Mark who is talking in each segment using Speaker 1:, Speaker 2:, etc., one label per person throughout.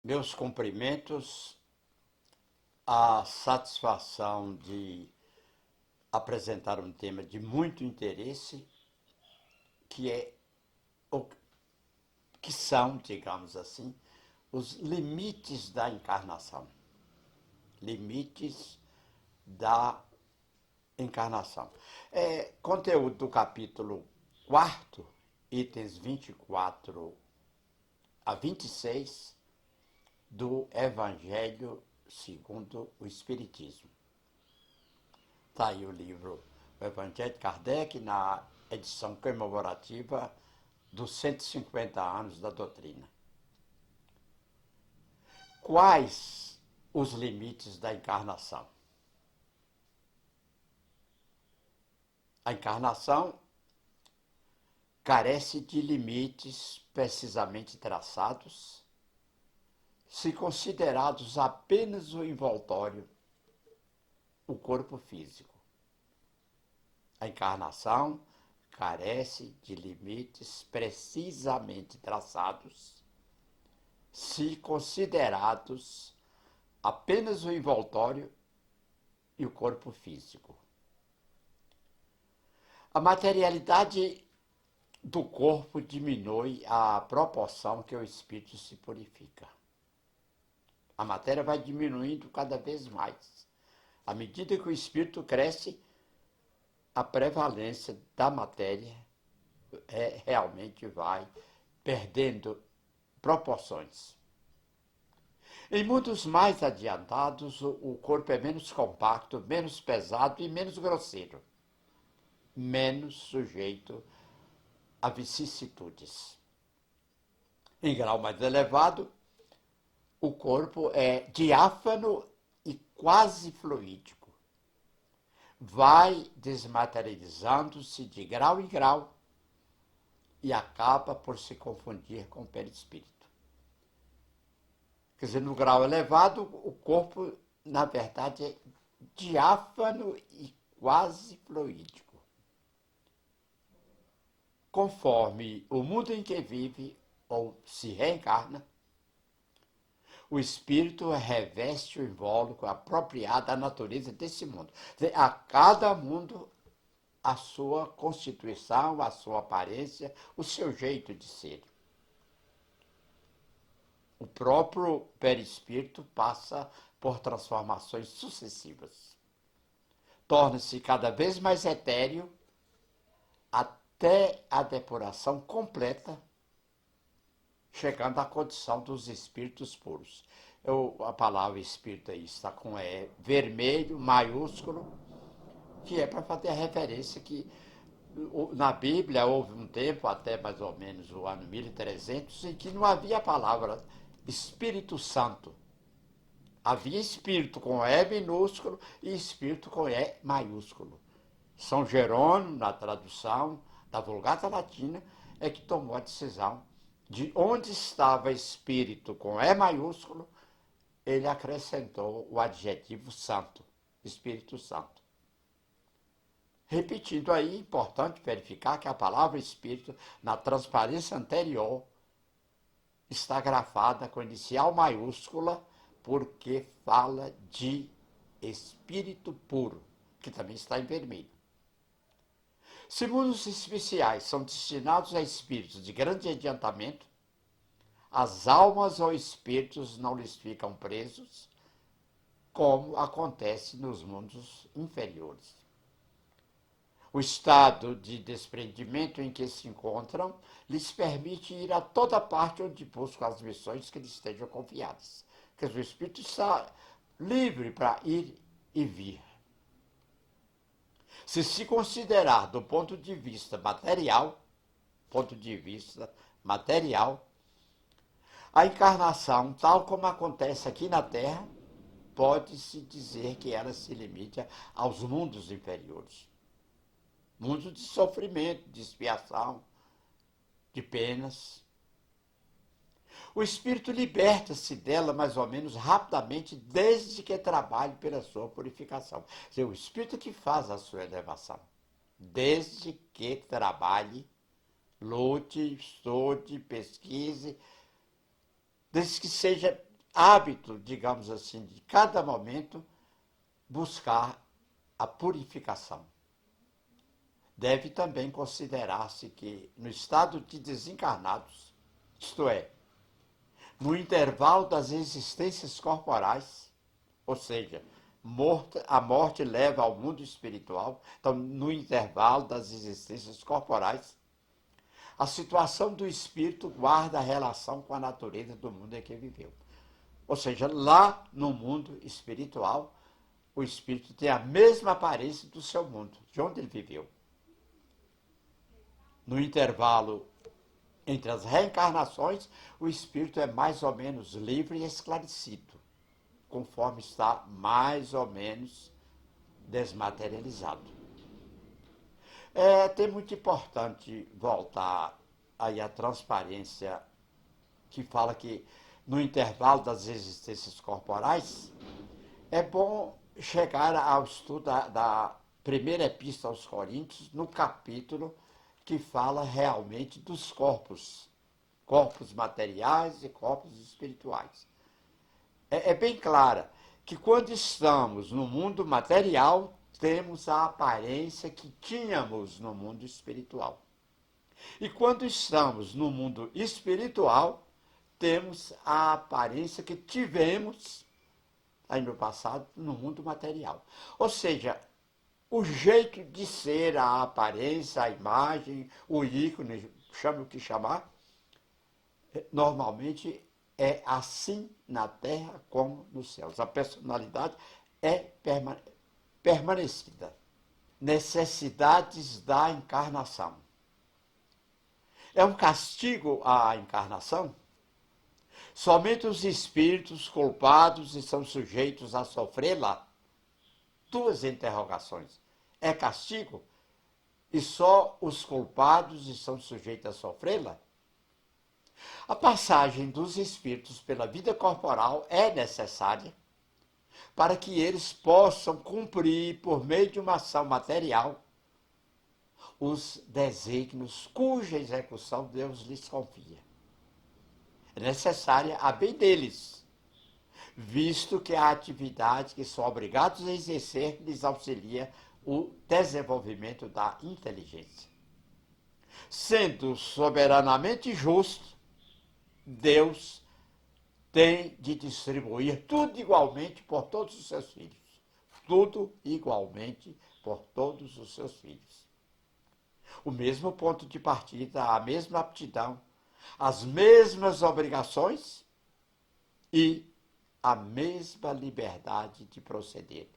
Speaker 1: Meus cumprimentos, a satisfação de apresentar um tema de muito interesse, que é o que são, digamos assim, os limites da encarnação. Limites da encarnação. Conteúdo do capítulo 4, itens 24 a 26 do Evangelho segundo o Espiritismo. Está aí o livro O Evangelho de Kardec, na edição comemorativa dos 150 anos da doutrina. Quais os limites da encarnação? A encarnação carece de limites precisamente traçados, se considerados apenas o envoltório, o corpo físico. A encarnação carece de limites precisamente traçados, se considerados apenas o envoltório e o corpo físico. A materialidade do corpo diminui à proporção que o espírito se purifica. A matéria vai diminuindo cada vez mais. À medida que o espírito cresce, a prevalência da matéria realmente vai perdendo proporções. Em mundos mais adiantados, o corpo é menos compacto, menos pesado e menos grosseiro, menos sujeito a vicissitudes. Em grau mais elevado, o corpo é diáfano e quase fluídico. Vai desmaterializando-se de grau em grau e acaba por se confundir com o perispírito. Quer dizer, no grau elevado, o corpo, na verdade, é diáfano e quase fluídico. Conforme o mundo em que vive ou se reencarna, o espírito reveste o invólucro apropriado à natureza desse mundo. A cada mundo, a sua constituição, a sua aparência, o seu jeito de ser. O próprio perispírito passa por transformações sucessivas. Torna-se cada vez mais etéreo até a depuração completa, chegando à condição dos espíritos puros. A palavra espírito aí está com vermelho, maiúsculo, que é para fazer a referência que na Bíblia houve um tempo, até mais ou menos o ano 1300, em que não havia a palavra Espírito Santo. Havia espírito com E minúsculo e espírito com E maiúsculo. São Jerônimo, na tradução da Vulgata Latina, é que tomou a decisão de onde estava espírito com E maiúsculo, ele acrescentou o adjetivo santo, Espírito Santo. Repetindo aí, é importante verificar que a palavra espírito, na transparência anterior, está grafada com inicial maiúscula, porque fala de espírito puro, que também está em vermelho. Se mundos especiais são destinados a espíritos de grande adiantamento, as almas ou espíritos não lhes ficam presos, como acontece nos mundos inferiores. O estado de desprendimento em que se encontram lhes permite ir a toda parte onde buscam as missões que lhes estejam confiadas. Porque o espírito está livre para ir e vir. Se considerar do ponto de vista material, a encarnação, tal como acontece aqui na Terra, pode-se dizer que ela se limita aos mundos inferiores. Mundos de sofrimento, de expiação, de penas. O espírito liberta-se dela mais ou menos rapidamente, desde que trabalhe pela sua purificação. Quer dizer, o espírito que faz a sua elevação, desde que trabalhe, lute, estude, pesquise, desde que seja hábito, digamos assim, de cada momento buscar a purificação. Deve também considerar-se que no estado de desencarnados, isto é, no intervalo das existências corporais, ou seja, a morte leva ao mundo espiritual, então no intervalo das existências corporais, a situação do espírito guarda a relação com a natureza do mundo em que viveu. Ou seja, lá no mundo espiritual, o espírito tem a mesma aparência do seu mundo, de onde ele viveu. No intervalo entre as reencarnações, o espírito é mais ou menos livre e esclarecido, conforme está mais ou menos desmaterializado. É muito importante voltar aí à transparência que fala que no intervalo das existências corporais, é bom chegar ao estudo da primeira epístola aos Coríntios, no capítulo que fala realmente dos corpos materiais e corpos espirituais. É bem clara que quando estamos no mundo material, temos a aparência que tínhamos no mundo espiritual. E quando estamos no mundo espiritual, temos a aparência que tivemos aí no passado no mundo material. Ou seja, o jeito de ser, a aparência, a imagem, o ícone, chame o que chamar, normalmente é assim na terra como nos céus. A personalidade é permanecida. Necessidades da encarnação. É um castigo à encarnação? Somente os espíritos culpados estão sujeitos a sofrê-la? Duas interrogações. É castigo? E só os culpados estão sujeitos a sofrê-la? A passagem dos espíritos pela vida corporal é necessária para que eles possam cumprir, por meio de uma ação material, os desígnios cuja execução Deus lhes confia. É necessária a bem deles, visto que a atividade que são obrigados a exercer lhes auxilia o desenvolvimento da inteligência. Sendo soberanamente justo, Deus tem de distribuir tudo igualmente por todos os seus filhos. Tudo igualmente por todos os seus filhos. O mesmo ponto de partida, a mesma aptidão, as mesmas obrigações e a mesma liberdade de proceder.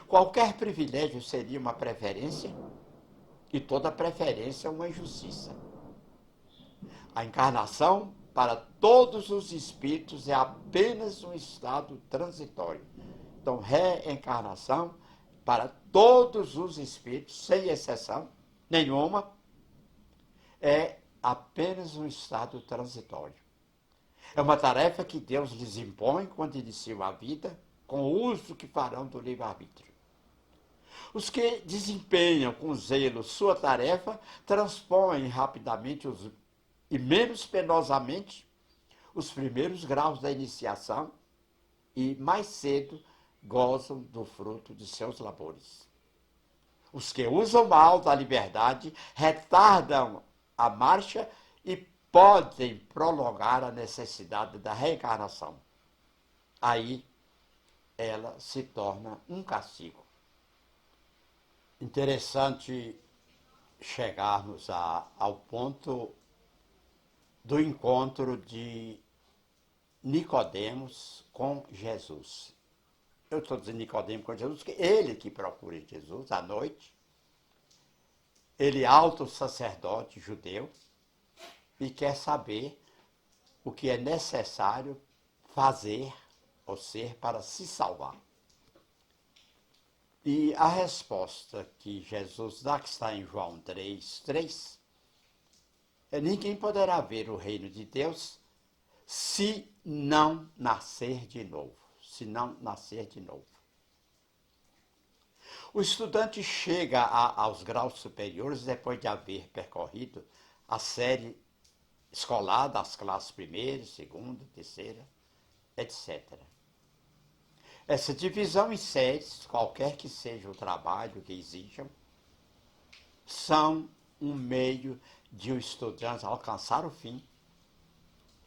Speaker 1: Qualquer privilégio seria uma preferência e toda preferência é uma injustiça. A encarnação, para todos os espíritos, é apenas um estado transitório. Então, reencarnação, para todos os espíritos, sem exceção nenhuma, é apenas um estado transitório. É uma tarefa que Deus lhes impõe quando iniciam a vida, com o uso que farão do livre-arbítrio. Os que desempenham com zelo sua tarefa transpõem rapidamente e menos penosamente os primeiros graus da iniciação e mais cedo gozam do fruto de seus labores. Os que usam mal da liberdade retardam a marcha e podem prolongar a necessidade da reencarnação. Aí ela se torna um castigo. Interessante chegarmos ao ponto do encontro de Nicodemos com Jesus. Eu estou dizendo Nicodemos com Jesus, porque ele que procura Jesus à noite, ele é alto sacerdote judeu e quer saber o que é necessário fazer ou ser para se salvar. E a resposta que Jesus dá, que está em João 3:3, é: ninguém poderá ver o reino de Deus se não nascer de novo. Se não nascer de novo. O estudante chega aos graus superiores depois de haver percorrido a série escolar das classes primeira, segunda, terceira, etc. Essa divisão em séries, qualquer que seja o trabalho que exijam, são um meio de o estudante alcançar o fim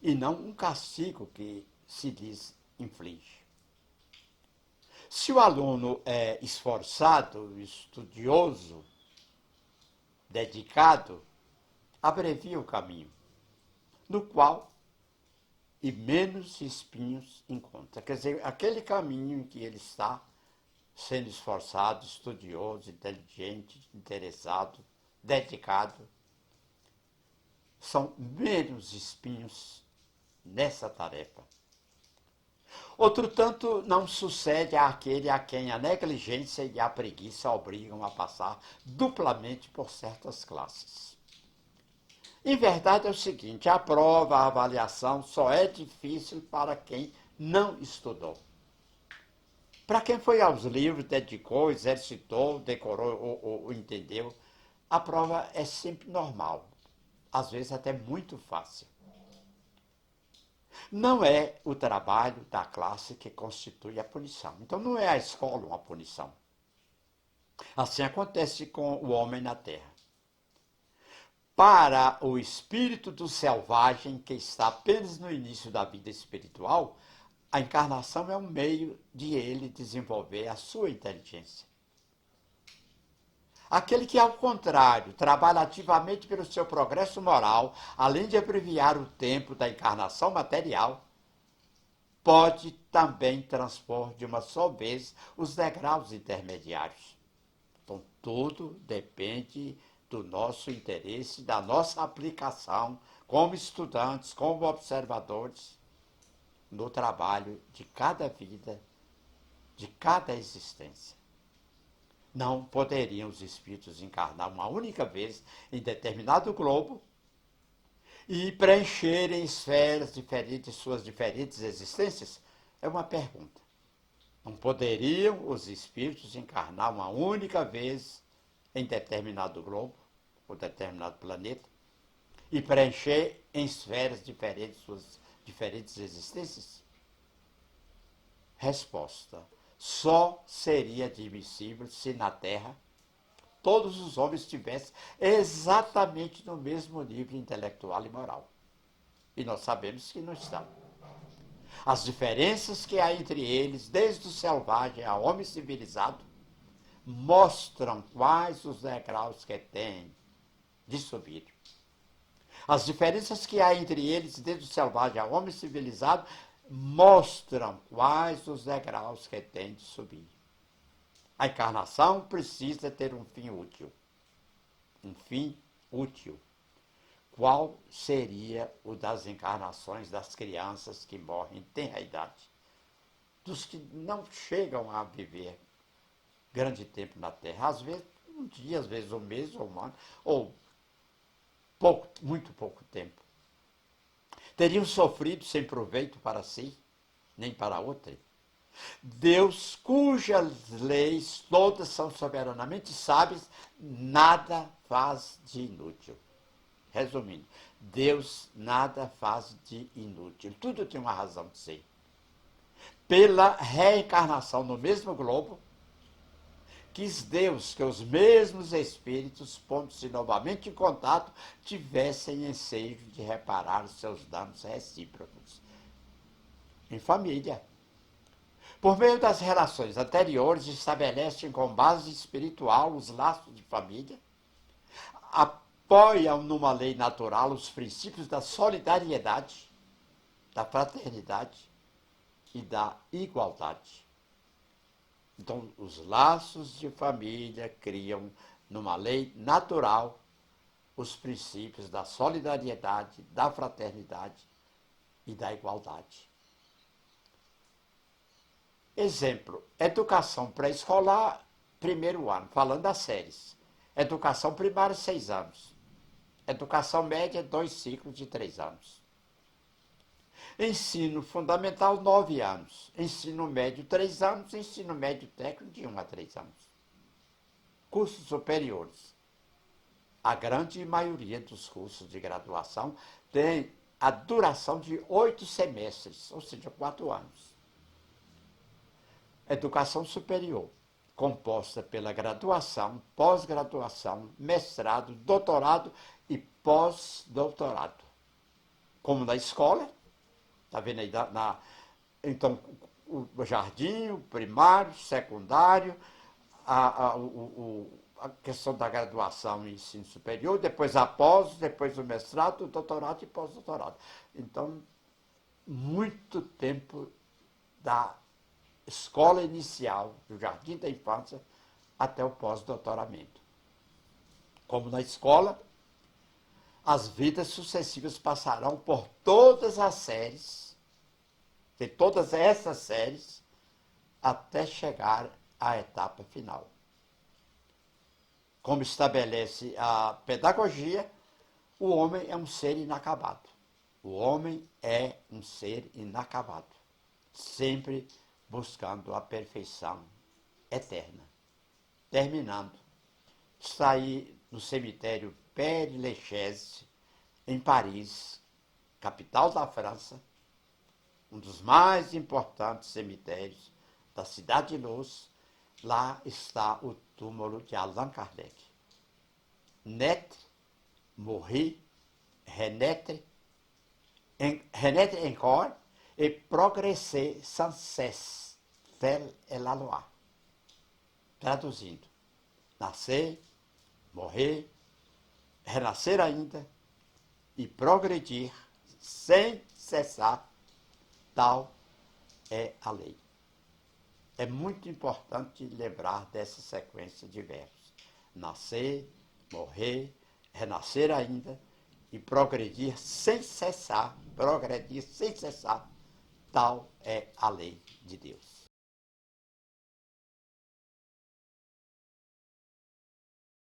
Speaker 1: e não um castigo que se lhes inflige. Se o aluno é esforçado, estudioso, dedicado, abrevia o caminho, no qual e menos espinhos encontra. Quer dizer, aquele caminho em que ele está sendo esforçado, estudioso, inteligente, interessado, dedicado, são menos espinhos nessa tarefa. Outro tanto não sucede àquele a quem a negligência e a preguiça obrigam a passar duplamente por certas classes. Em verdade é o seguinte, a prova, a avaliação só é difícil para quem não estudou. Para quem foi aos livros, dedicou, exercitou, decorou ou entendeu, a prova é sempre normal, às vezes até muito fácil. Não é o trabalho da classe que constitui a punição. Então não é a escola uma punição. Assim acontece com o homem na Terra. Para o espírito do selvagem que está apenas no início da vida espiritual, a encarnação é um meio de ele desenvolver a sua inteligência. Aquele que, ao contrário, trabalha ativamente pelo seu progresso moral, além de abreviar o tempo da encarnação material, pode também transpor de uma só vez os degraus intermediários. Então, tudo depende do nosso interesse, da nossa aplicação como estudantes, como observadores, no trabalho de cada vida, de cada existência. Não poderiam os espíritos encarnar uma única vez em determinado globo e preencherem esferas diferentes, suas diferentes existências? É uma pergunta. Não poderiam os espíritos encarnar uma única vez em determinado globo ou determinado planeta e preencher em esferas diferentes suas diferentes existências? Resposta: só seria admissível se na Terra todos os homens estivessem exatamente no mesmo nível intelectual e moral. E nós sabemos que não estão. As diferenças que há entre eles, desde o selvagem ao homem civilizado, mostram quais os degraus que têm de subir. As diferenças que há entre eles, desde o selvagem ao homem civilizado, mostram quais os degraus que têm de subir. A encarnação precisa ter um fim útil. Um fim útil. Qual seria o das encarnações das crianças que morrem tenra idade? Dos que não chegam a viver grande tempo na Terra, às vezes um dia, às vezes um mês ou um ano, ou pouco, muito pouco tempo. Teriam sofrido sem proveito para si, nem para outrem. Deus, cujas leis todas são soberanamente sábias, nada faz de inútil. Resumindo, Deus nada faz de inútil. Tudo tem uma razão de ser. Pela reencarnação no mesmo globo, quis Deus que os mesmos espíritos, pondo-se novamente em contato, tivessem ensejo de reparar os seus danos recíprocos. Em família. Por meio das relações anteriores, estabelecem com base espiritual os laços de família, apoiam numa lei natural os princípios da solidariedade, da fraternidade e da igualdade. Então, os laços de família criam, numa lei natural, os princípios da solidariedade, da fraternidade e da igualdade. Exemplo, educação pré-escolar, primeiro ano, falando das séries. Educação primária, 6 anos. Educação média, 2 ciclos de 3 anos. Ensino fundamental, 9 anos. Ensino médio, 3 anos. Ensino médio técnico, de 1 a 3 anos. Cursos superiores. A grande maioria dos cursos de graduação tem a duração de 8 semestres, ou seja, 4 anos. Educação superior, composta pela graduação, pós-graduação, mestrado, doutorado e pós-doutorado. Como na escola, está vendo aí? Então, o jardim, o primário, secundário, a questão da graduação e ensino superior, depois a pós, depois o mestrado, o doutorado e pós-doutorado. Então, muito tempo da escola inicial, do jardim da infância, até o pós-doutoramento. Como na escola, as vidas sucessivas passarão por todas as séries, de todas essas séries, até chegar à etapa final. Como estabelece a pedagogia, o homem é um ser inacabado. O homem é um ser inacabado, sempre buscando a perfeição eterna. Terminando, está aí no cemitério Père Lachaise, em Paris, capital da França, um dos mais importantes cemitérios da cidade de Luz. Lá está o túmulo de Allan Kardec. Naître, mourir, renaître encore et progresser sans cesse, telle est la loi. Traduzindo, nascer, morrer, renascer ainda e progredir sem cessar, tal é a lei. É muito importante lembrar dessa sequência de verbos. Nascer, morrer, renascer ainda e progredir sem cessar, tal é a lei de Deus.